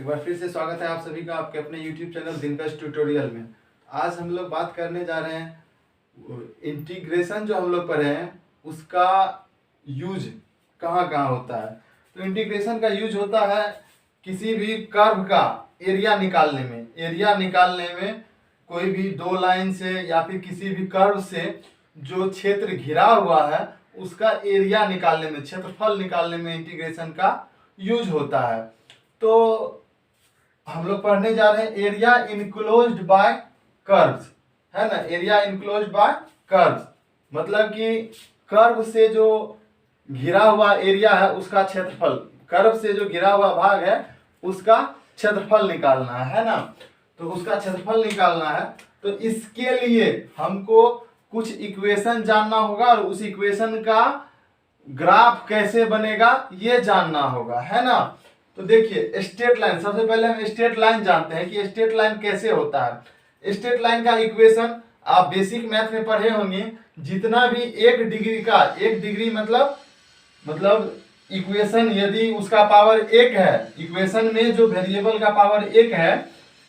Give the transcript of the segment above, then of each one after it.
एक बार फिर से स्वागत है आप सभी का आपके अपने YouTube चैनल दिनकश ट्यूटोरियल में। आज हम लोग बात करने जा रहे हैं इंटीग्रेशन जो हम लोग पढ़े हैं उसका यूज कहाँ कहाँ होता है। तो इंटीग्रेशन का यूज होता है किसी भी कर्व का एरिया निकालने में। एरिया निकालने में कोई भी दो लाइन से या फिर किसी भी कर्व से जो क्षेत्र घिरा हुआ है उसका एरिया निकालने में, क्षेत्रफल निकालने में इंटीग्रेशन का यूज होता है। तो हम लोग पढ़ने जा रहे हैं एरिया इनक्लोज्ड बाय कर्व्स, है ना। एरिया इनक्लोज्ड बाय कर्व्स मतलब कि कर्व से जो घिरा हुआ एरिया है उसका क्षेत्रफल, कर्व से जो घिरा हुआ भाग है उसका क्षेत्रफल निकालना है ना। तो उसका क्षेत्रफल निकालना है तो इसके लिए हमको कुछ इक्वेशन जानना होगा और उस इक्वेशन का ग्राफ कैसे बनेगा ये जानना होगा, है ना। तो देखिए स्ट्रेट लाइन, सबसे पहले हम स्ट्रेट लाइन जानते हैं कि स्ट्रेट लाइन कैसे होता है। स्ट्रेट लाइन का इक्वेशन आप बेसिक मैथ में पढ़े होंगे। जितना भी एक डिग्री का, एक डिग्री मतलब इक्वेशन यदि उसका पावर एक है, इक्वेशन में जो वेरिएबल का पावर एक है,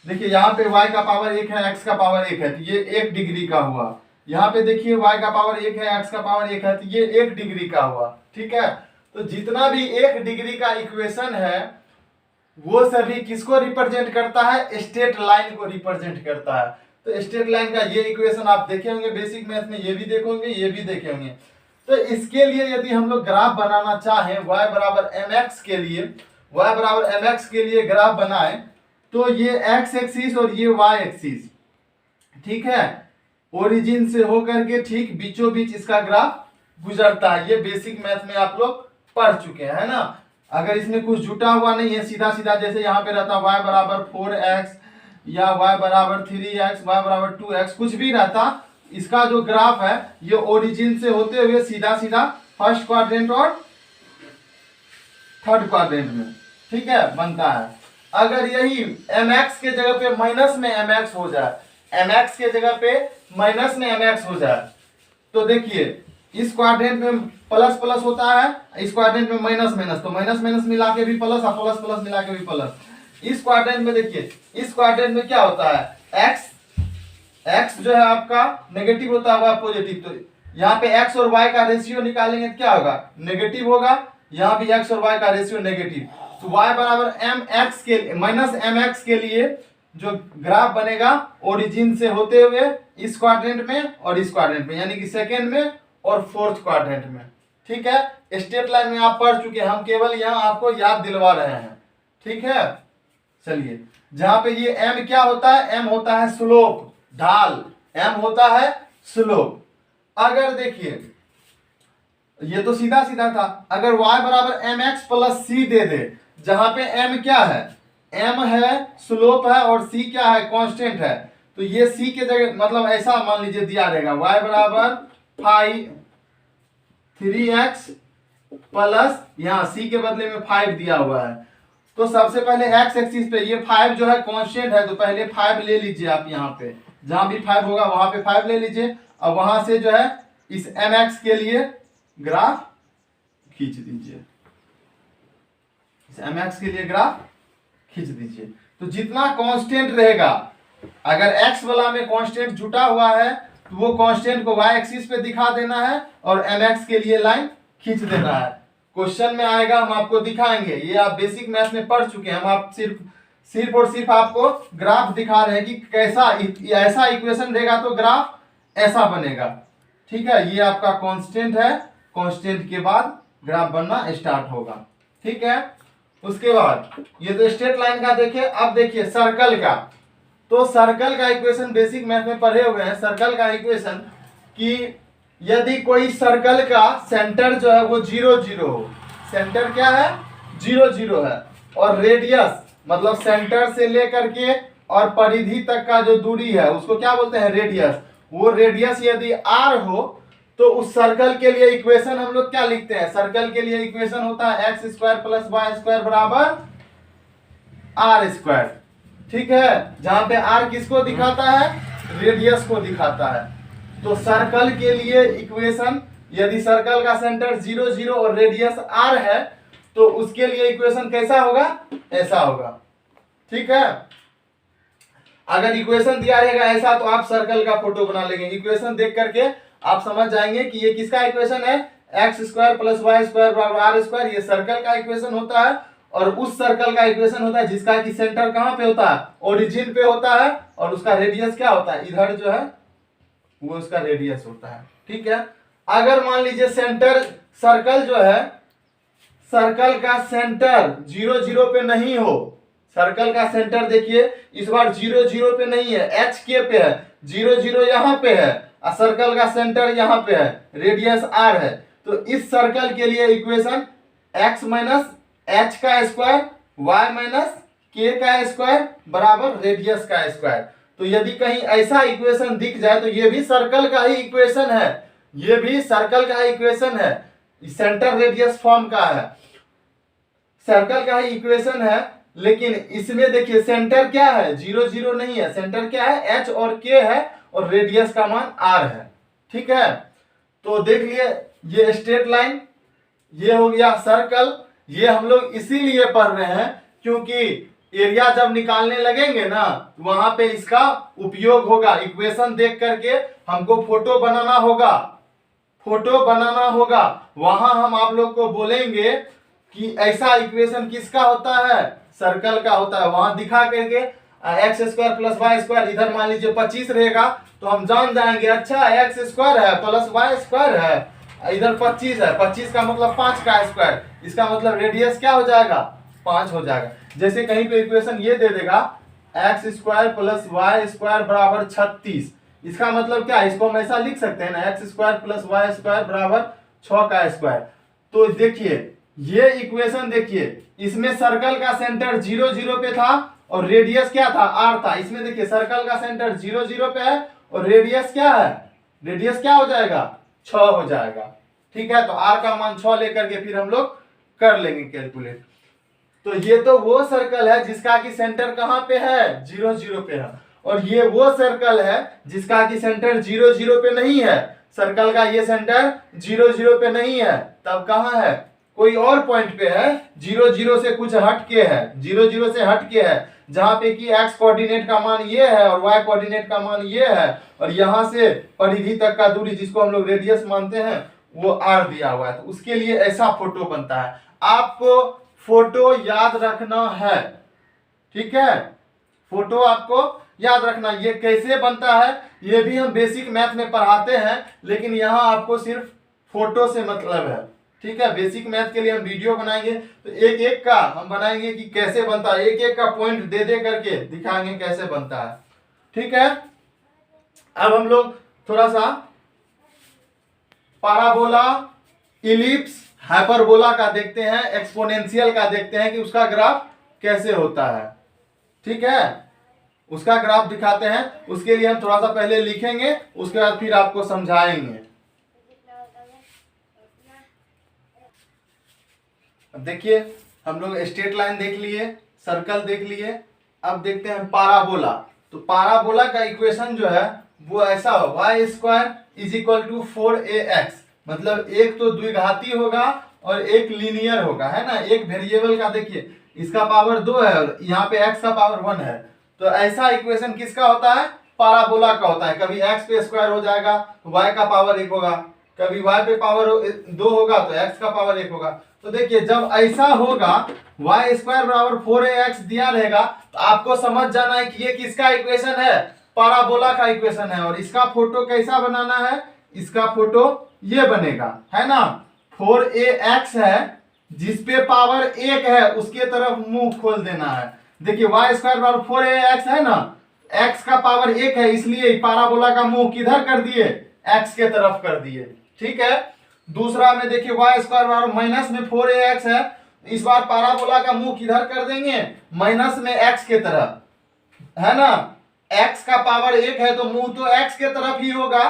देखिए यहाँ पे y का पावर एक है, x का पावर एक है तो ये एक डिग्री का हुआ। यहाँ पे देखिए y का पावर एक है, x का पावर एक है तो ये एक डिग्री का हुआ, ठीक है। तो जितना भी एक डिग्री का इक्वेशन है वो सभी किसको रिप्रेजेंट करता है, स्ट्रेट लाइन को रिप्रेजेंट करता है। तो स्ट्रेट लाइन का ये इक्वेशन आप देखे होंगे बेसिक मैथ में, ये भी देखोगे ये भी देखे होंगे। तो इसके लिए यदि हम लोग ग्राफ बनाना चाहें y बराबर mx के लिए, y बराबर mx के लिए ग्राफ बनाए तो ये x एक्सिस और ये y एक्सिस, ठीक है, ओरिजिन से होकर के ठीक बीचों बीच इसका ग्राफ गुजरता है। ये बेसिक मैथ में आप लोग पढ़ चुके हैं, है ना। अगर इसमें कुछ जुटा हुआ नहीं है, सीधा सीधा जैसे यहाँ पे रहता y बराबर 4x या y बराबर 3x, y बराबर 2x, कुछ भी रहता, इसका जो ग्राफ है ये ओरिजिन से होते हुए सीधा सीधा फर्स्ट क्वाड्रेंट और थर्ड क्वाड्रेंट में, ठीक है, बनता है। अगर यही mx के जगह पे माइनस में mx हो जाए, mx के जगह पे माइनस में mx हो जाए तो देखिए इस क्वाड्रेंट में प्लस प्लस होता है, इस क्वाड्रेंट में माइनस माइनस, तो माइनस माइनस मिला के भी प्लस और प्लस प्लस मिला के भी प्लस। इस क्वाड्रेंट में देखिए, इस क्वाड्रेंट में क्या होता है, x जो है आपका नेगेटिव होता है, पॉजिटिव। तो यहाँ पे x और y का रेशियो निकालेंगे क्या होगा, नेगेटिव होगा। यहाँ भी x और y का रेशियो नेगेटिव, तो y बराबर mx के माइनस mx के लिए जो ग्राफ बनेगा ओरिजिन से होते हुए इस क्वाड्रेंट में और इस क्वाड्रेंट में, यानी कि सेकेंड में और फोर्थ क्वाड्रेंट में, ठीक है। स्ट्रेट लाइन में आप पढ़ चुके हैं, हम केवल यहाँ आपको याद दिलवा रहे हैं, ठीक है। चलिए, जहां पे ये m क्या होता है, m होता है स्लोप, ढाल, m होता है स्लोप। अगर देखिए ये तो सीधा सीधा था, अगर y बराबर mx प्लस c दे दे, जहां पे m क्या है, m है स्लोप है और c क्या है, कांस्टेंट है, तो ये c के जगह मतलब ऐसा मान लीजिए दिया रहेगा y बराबर 3x प्लस यहाँ c के बदले में 5 दिया हुआ है। तो सबसे पहले x एक्सिस पे ये 5 जो है कांस्टेंट है, तो पहले 5 ले लीजिए आप, यहाँ पे जहां भी 5 होगा वहां पे 5 ले लीजिए और वहां से जो है इस mx के लिए ग्राफ खींच दीजिए, इस mx के लिए ग्राफ खींच दीजिए। तो जितना कांस्टेंट रहेगा, अगर x वाला में कांस्टेंट जुटा हुआ है तो वो कांस्टेंट को y एक्सिस पे दिखा देना है और mx के लिए लाइन खींच देना है। क्वेश्चन में आएगा, हम आपको दिखाएंगे, ये आप बेसिक मैथ में पढ़ चुके हैं। हम आप सिर्फ और सिर्फ आपको ग्राफ दिखा रहे हैं कि कैसा, ऐसा इक्वेशन रहेगा तो ग्राफ ऐसा बनेगा, ठीक है। ये आपका कांस्टेंट है, कांस्टेंट के बाद ग्राफ बनना स्टार्ट होगा, ठीक है। उसके बाद ये तो स्ट्रेट लाइन का देखे, अब देखिए सर्कल का। तो सर्कल का इक्वेशन बेसिक मैथ में पढ़े हुए हैं। सर्कल का इक्वेशन कि यदि कोई सर्कल का सेंटर जो है वो 0 0 हो, सेंटर क्या है 0 0 है, और रेडियस मतलब सेंटर से लेकर के और परिधि तक का जो दूरी है उसको क्या बोलते हैं, रेडियस। वो रेडियस यदि r हो तो उस सर्कल के लिए इक्वेशन हम लोग क्या लिखते हैं, सर्कल के लिए इक्वेशन होता है x square plus y square बराबर r स्क्वायर, ठीक है। जहां पे r किसको दिखाता है, रेडियस को दिखाता है। तो सर्कल के लिए इक्वेशन, यदि सर्कल का सेंटर 0 0 और रेडियस r है तो उसके लिए इक्वेशन कैसा होगा, ऐसा होगा। ठीक है। अगर इक्वेशन दिया रहेगा ऐसा तो आप सर्कल का फोटो बना लेंगे। इक्वेशन देख करके आप समझ जाएंगे कि ये किसका इक्वेशन है, x square plus y square बराबर आर स्क्वायर, ये सर्कल का इक्वेशन होता है। और उस सर्कल का इक्वेशन होता है जिसका कि सेंटर कहां पे होता है, ओरिजिन पे होता है, और उसका रेडियस क्या होता है, इधर जो है वो उसका रेडियस होता है। ठीक है। अगर मान लीजिए सेंटर सर्कल जो है, सर्कल का सेंटर 0 0 पे नहीं हो, सर्कल का सेंटर देखिए इस बार 0 0 पे नहीं है, एच के पे है, 0 0 यहाँ पे है और सर्कल का सेंटर यहाँ पे है, रेडियस आर है। तो इस सर्कल के लिए इक्वेशन x माइनस एच का स्क्वायर y माइनस के का स्क्वायर बराबर रेडियस का स्क्वायर। तो यदि कहीं ऐसा इक्वेशन दिख जाए तो ये भी सर्कल का ही इक्वेशन है, ये भी सर्कल का इक्वेशन है, सेंटर रेडियस फॉर्म का है, सर्कल का ही इक्वेशन है। लेकिन इसमें देखिए सेंटर क्या है, 0 0 नहीं है, सेंटर क्या है, h और k है, और रेडियस का मान r है। ठीक है। तो देख लिए ये स्ट्रेट लाइन, ये हो गया सर्कल। ये हम लोग इसीलिए पढ़ रहे हैं क्योंकि एरिया जब निकालने लगेंगे ना वहां पे इसका उपयोग होगा। इक्वेशन देख करके हमको फोटो बनाना होगा, फोटो बनाना होगा, वहां हम आप लोग को बोलेंगे कि ऐसा इक्वेशन किसका होता है, सर्कल का होता है। वहां दिखा करके x square plus y square, इधर मान लीजिए 25 रहेगा तो हम जान जाएंगे अच्छा एक्स स्क्वायर है प्लस वाई स्क्वायर है, इधर 25 है, 25 का मतलब 5 का स्क्वायर, इसका मतलब रेडियस क्या हो जाएगा, 5 हो जाएगा। जैसे कहीं पे इक्वेशन ये दे देगा x square plus y square बराबर 36, इसका मतलब क्या है, इसको हम ऐसा लिख सकते हैं ना, x square plus y square बराबर 6 का स्क्वायर। तो देखिए ये इक्वेशन देखिए, इसमें सर्कल का सेंटर 0 0 पे था और रेडियस क्या था, आर था। इसमें देखिए सर्कल का सेंटर 0 0 पे है और रेडियस क्या है, रेडियस क्या हो जाएगा, 6 हो जाएगा। ठीक है। तो आर का मान 6 लेकर के फिर हम लोग कर लेंगे कैलकुलेट। तो ये तो वो सर्कल है जिसका कि सेंटर कहां पे है, 0 0 पे है, और ये वो सर्कल है जिसका कि सेंटर 0 0 पे नहीं है। सर्कल का ये सेंटर 0 0 पे नहीं है, तब कहां है, कोई और पॉइंट पे है, 0 0 से कुछ हट के है, 0 0 से हट के है, जहां पे कि x कोऑर्डिनेट का मान ये है और y कोऑर्डिनेट का मान ये है, और यहां से परिधि तक का दूरी जिसको हम लोग रेडियस मानते हैं वो r दिया हुआ है। तो उसके लिए ऐसा फोटो बनता है। आपको फोटो याद रखना है। ठीक है। फोटो आपको याद रखना, ये कैसे बनता है ये भी हम बेसिक मैथ में पढ़ाते हैं, लेकिन यहाँ आपको सिर्फ फोटो से मतलब है। ठीक है। बेसिक मैथ के लिए हम वीडियो बनाएंगे तो एक एक का हम बनाएंगे कि कैसे बनता है, एक एक का पॉइंट दे दे करके दिखाएंगे कैसे बनता है। ठीक है। अब हम लोग थोड़ा सा पाराबोला, इलिप्स, हाइपरबोला का देखते हैं, एक्सपोनेंशियल का देखते हैं कि उसका ग्राफ कैसे होता है। ठीक है। उसका ग्राफ दिखाते हैं, उसके लिए हम थोड़ा सा पहले लिखेंगे, उसके बाद फिर आपको समझाएंगे। अब देखिए हम लोग स्ट्रेट लाइन देख लिए, सर्कल देख लिए, अब देखते हैं पाराबोला। तो पाराबोला का इक्वेशन जो है वो ऐसा हो, y square is equal to 4ax, मतलब एक तो द्विघाती होगा और एक लीनियर होगा, है ना। एक वेरिएबल का देखिए इसका पावर 2 है और यहाँ पे x का पावर 1 है। तो ऐसा इक्वेशन किसका होता है, पाराबोला का होता है। कभी x पे स्क्वायर हो जाएगा तो y का पावर 1 होगा, कभी y पे पावर 2 होगा तो x का पावर 1 होगा। तो देखिए जब ऐसा होगा y स्क्वायर बराबर 4ax दिया रहेगा तो आपको समझ जाना है कि ये किसका इक्वेशन है, पाराबोला का इक्वेशन है। और इसका फोटो कैसा बनाना है, इसका फोटो ये बनेगा, है ना। 4ax है जिसपे पावर 1 है उसके तरफ मुंह खोल देना है। देखिए y स्क्वायर बराबर 4ax है ना, x का पावर 1 है इसलिए पाराबोला का मुंह किधर कर दिए, x के तरफ कर दिए। ठीक है। दूसरा में देखिए y स्क्वायर बराबर माइनस में 4ax है, इस बार पाराबोला का मुंह किधर कर देंगे, माइनस में x के तरफ, है ना। x का पावर 1 है तो मुंह तो x के तरफ ही होगा।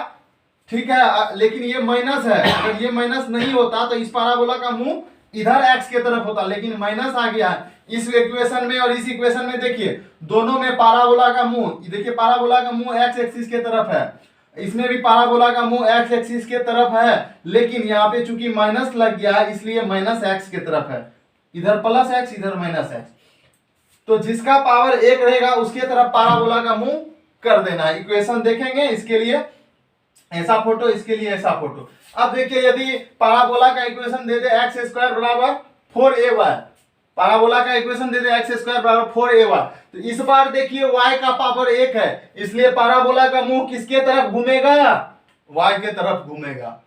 ठीक है। लेकिन ये माइनस है, अगर ये माइनस नहीं होता तो इस पाराबोला का मुंह इधर x के तरफ होता, लेकिन माइनस आ गया है इस इक्वेशन में और इस इक्वेशन में। देखिए दोनों में पाराबोला का मुंह, देखिए पाराबोला का मुंह x एक्सिस के तरफ है, इसमें भी पाराबोला का मुंह x एक्सिस के तरफ है, लेकिन यहाँ पे चूंकि माइनस लग गया है इसलिए माइनस x के तरफ है, इधर प्लस x इधर माइनस x। तो जिसका पावर 1 रहेगा उसके तरफ पाराबोला का मुंह कर देना है। इक्वेशन देखेंगे इसके लिए ऐसा फोटो, इसके लिए ऐसा फोटो। अब देखिए यदि पाराबोला का इक्वेशन दे दे एक्स स्क्वायर बराबर 4ay, पाराबोला का इक्वेशन दे दे एक्स स्क्वायर बराबर 4ay, तो इस बार देखिए y का पावर 1 है, इसलिए पाराबोला का मुंह किसके तरफ घूमेगा, y के तरफ घूमेगा।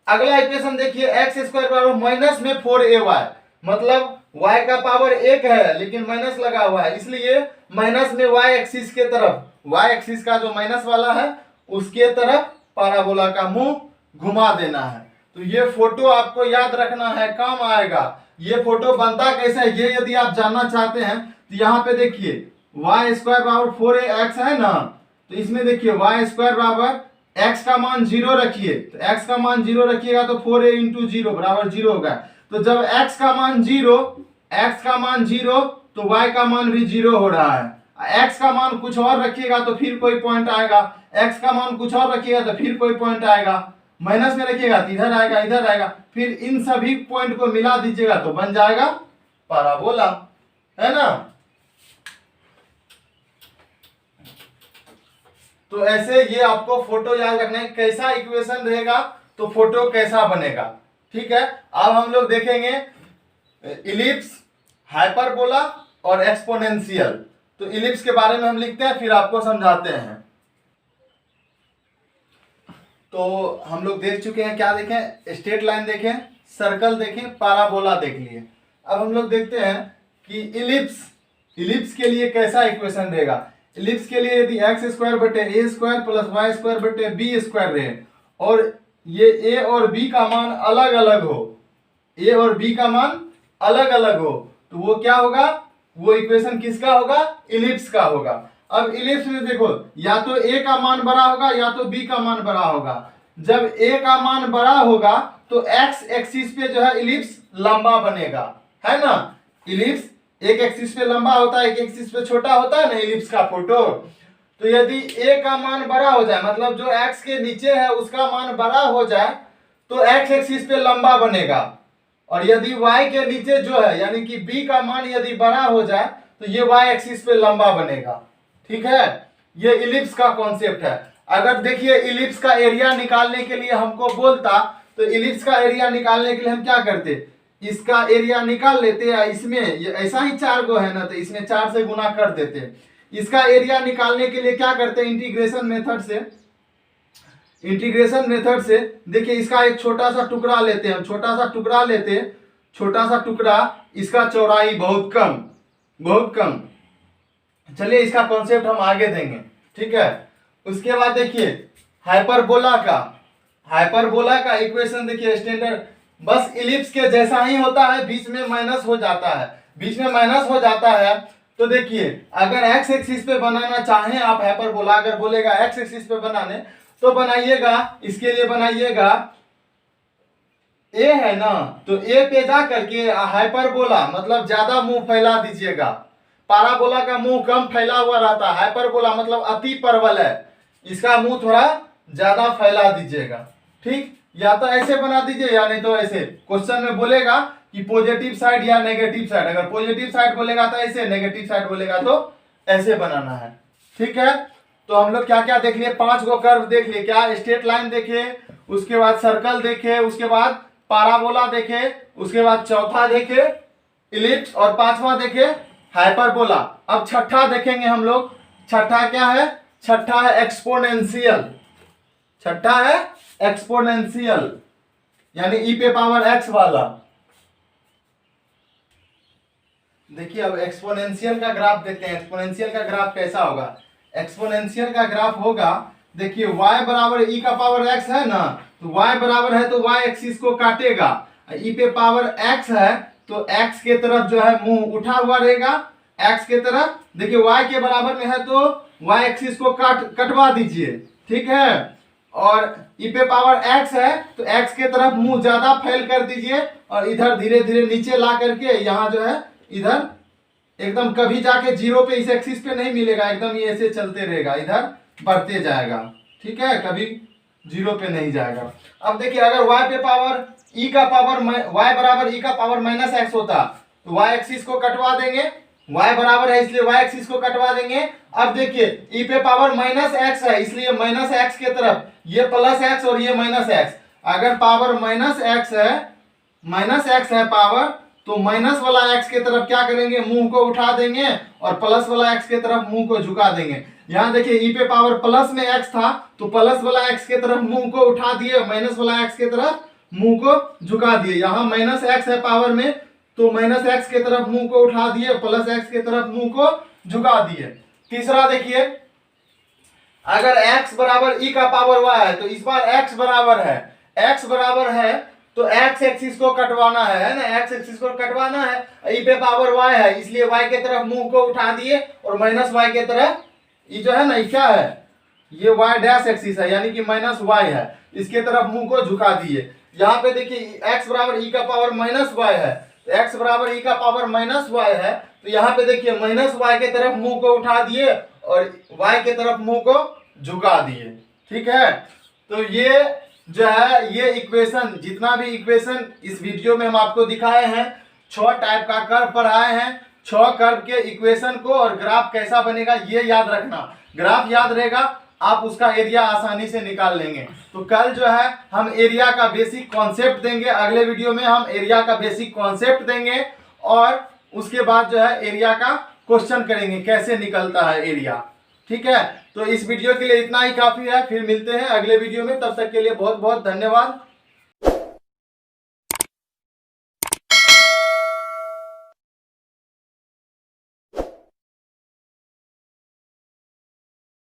अगला इक्वेशन देखिए एक्स स्क्वायर बराबर माइनस में 4ay, मतलब y का पावर 1 है लेकिन माइनस लगा हुआ है, इसलिए माइनस में y एक्सिस के तरफ, y एक्सिस का जो माइनस वाला है उसके तरफ पाराबोला का मुंह घुमा देना है। तो ये फोटो आपको याद रखना है, काम आएगा। ये फोटो बनता कैसे है ये यदि आप जानना चाहते हैं तो यहाँ पे देखिए वाई स्क्वायर बराबर 4x है ना, तो इसमें देखिए वाई स्क्वायर बराबर x का मान 0 रखिए, तो x का मान 0 रखिएगा तो 4a इंटू 0 बराबर 0 होगा। तो जब x का मान 0 तो y का मान भी 0 हो रहा है। x का मान कुछ और रखिएगा तो फिर कोई पॉइंट आएगा, x का मान कुछ और रखिएगा तो फिर कोई पॉइंट आएगा, माइनस में रखिएगा तो इधर आएगा इधर आएगा, फिर इन सभी पॉइंट को मिला दीजिएगा तो बन जाएगा पाराबोला, है ना। तो ऐसे ये आपको फोटो याद रखना है, कैसा इक्वेशन रहेगा तो फोटो कैसा बनेगा, ठीक है। अब हम लोग देखेंगे इलिप्स, हाइपरबोला और एक्सपोनेंशियल। तो इलिप्स के बारे में हम लिखते हैं फिर आपको समझाते हैं। तो हम लोग देख चुके हैं, क्या देखें, स्ट्रेट लाइन देखें, सर्कल देखें, पाराबोला देख लिए। अब हम लोग देखते हैं कि इलिप्स के लिए कैसा इक्वेशन रहेगा। इलिप्स के लिए यदि एक्स स्क्वायर बटे ए स्क्वायर प्लस वाई स्क्वायर बटे बी स्क्वायर रहे और ये ए और बी का मान अलग अलग हो, ए और बी का मान अलग अलग हो, तो वो क्या होगा, वो इक्वेशन किसका होगा, इलिप्स का होगा। अब इलिप्स में देखो या तो ए का मान बड़ा होगा या तो बी का मान बड़ा होगा। जब ए का मान बड़ा होगा तो एक्स एक्सिस पे जो है इलिप्स लंबा बनेगा, है ना। इलिप्स एक एक्सिस पे लंबा होता है, एक एक्सिस पे छोटा होता है ना इलिप्स का फोटो। तो यदि ए का मान बड़ा हो जाए, मतलब जो एक्स के नीचे है उसका मान बड़ा हो जाए तो एक्स एक्सिस पे लंबा बनेगा, और यदि y के नीचे जो है यानी कि b का मान यदि बड़ा हो जाए तो ये y एक्सिस पे लंबा बनेगा, ठीक है। ये इलिप्स का कॉन्सेप्ट है। अगर देखिए इलिप्स का एरिया निकालने के लिए हमको बोलता तो इलिप्स का एरिया निकालने के लिए हम क्या करते, इसका एरिया निकाल लेते, या इसमें ऐसा ही 4 गो है ना तो इसमें 4 से गुना कर देते। इसका एरिया निकालने के लिए क्या करते, इंटीग्रेशन मेथड से देखिए इसका एक छोटा सा टुकड़ा लेते हैं, छोटा सा टुकड़ा, इसका चौड़ाई बहुत कम। चलिए इसका कॉन्सेप्ट हम आगे देंगे, ठीक है। उसके बाद देखिए हाइपरबोला का इक्वेशन देखिए स्टैंडर्ड, बस इलिप्स के जैसा ही होता है, बीच में माइनस हो जाता है। तो देखिए अगर एक्स एक्सिस पे बनाना चाहें आप हाइपरबोला, अगर बोलेगा एक्स एक्सिस पे बनाने तो बनाइएगा, इसके लिए बनाइएगा ए है ना, तो ए पे जा करके हाइपरबोला मतलब ज्यादा मुंह फैला दीजिएगा। पाराबोला का मुंह कम फैला हुआ रहता है, हाइपरबोला मतलब अति परवल है, इसका मुंह थोड़ा ज्यादा फैला दीजिएगा, ठीक। या तो ऐसे बना दीजिए या नहीं तो ऐसे। क्वेश्चन में बोलेगा कि पॉजिटिव साइड या नेगेटिव साइड, अगर पॉजिटिव साइड बोलेगा तो ऐसे, नेगेटिव साइड बोलेगा तो ऐसे बनाना है, ठीक है। तो हम लोग क्या क्या देख लिए, 5 गो कर्व देख लिए, क्या स्ट्रेट लाइन देखे, उसके बाद सर्कल देखे, उसके बाद पाराबोला देखे, उसके बाद चौथा देखे इलिप्स और 5वां देखे हाइपरबोला। अब छठा देखेंगे हम लोग। छठा क्या है, छठा है एक्सपोनेंशियल, यानी ई पे पावर एक्स वाला। देखिए अब एक्सपोनेंशियल का ग्राफ देखते हैं। एक्सपोनेंशियल का ग्राफ कैसा होगा, एक्सपोनेंशियल का ग्राफ होगा, देखिए y बराबर e का पावर x है ना, तो y बराबर है तो y एक्सिस को काटेगा, e पे पावर x है तो x के तरफ जो है मुंह उठा हुआ रहेगा, x के तरफ। देखिए y के बराबर में है तो y एक्सिस को कटवा दीजिए, ठीक है। और e पे पावर x है तो x के तरफ मुंह ज्यादा फैल कर दीजिए, और इधर धीरे धीरे नीचे ला करके यहाँ जो है इधर एकदम कभी जाके 0 पे इस एक्सिस पे नहीं मिलेगा, एकदम ये ऐसे चलते रहेगा, इधर बढ़ते जाएगा, ठीक है, कभी 0 पे नहीं जाएगा। अब देखिए अगर y पे पावर y बराबर e का पावर माइनस x होता तो y एक्सिस को कटवा देंगे, y बराबर है इसलिए y एक्सिस को कटवा देंगे। अब देखिए e पे पावर माइनस एक्स है इसलिए माइनस एक्स के तरफ ये प्लस एक्स और ये माइनस एक्स। अगर पावर माइनस एक्स है पावर, तो माइनस वाला एक्स के तरफ क्या करेंगे, मुंह को उठा देंगे और प्लस वाला एक्स के तरफ मुंह को झुका देंगे। यहां देखिए e पे पावर प्लस में एक्स था तो प्लस वाला एक्स के तरफ मुंह को उठा दिए, माइनस वाला एक्स के तरफ मुंह को झुका दिए। यहां माइनस एक्स है पावर में तो माइनस एक्स के तरफ मुंह को उठा दिए, प्लस एक्स के तरफ मुंह को झुका दिए। तीसरा देखिए, अगर x बराबर e का पावर y है तो इस बार x बराबर है तो x एक्सिस को कटवाना है ना, x एक्सिस को कटवाना है। e पे पावर y है इसलिए y के तरफ मुंह को उठा दिए और माइनस y के तरफ ये जो है ना, ये क्या है, ये y डैश एक्सिस है यानी कि माइनस y है, इसके तरफ मुंह को झुका दिए। यहाँ पे देखिए x बराबर e का पावर माइनस y है, तो x बराबर e का पावर माइनस y है, तो यहाँ पे देखिए माइनस y के तरफ मुंह को उठा दिए और y के तरफ मुंह को झुका दिए। ठीक है, तो ये जो है ये इक्वेशन, जितना भी इक्वेशन इस वीडियो में हम आपको दिखाए हैं, 6 टाइप का कर्व पढ़ाए हैं, 6 कर्व के इक्वेशन को और ग्राफ कैसा बनेगा ये याद रखना। ग्राफ याद रहेगा आप उसका एरिया आसानी से निकाल लेंगे। तो कल जो है हम एरिया का बेसिक कॉन्सेप्ट देंगे, अगले वीडियो में हम एरिया का बेसिक कॉन्सेप्ट देंगे और उसके बाद जो है एरिया का क्वेश्चन करेंगे कैसे निकलता है एरिया। ठीक है, तो इस वीडियो के लिए इतना ही काफी है, फिर मिलते हैं अगले वीडियो में, तब तक के लिए बहुत बहुत धन्यवाद।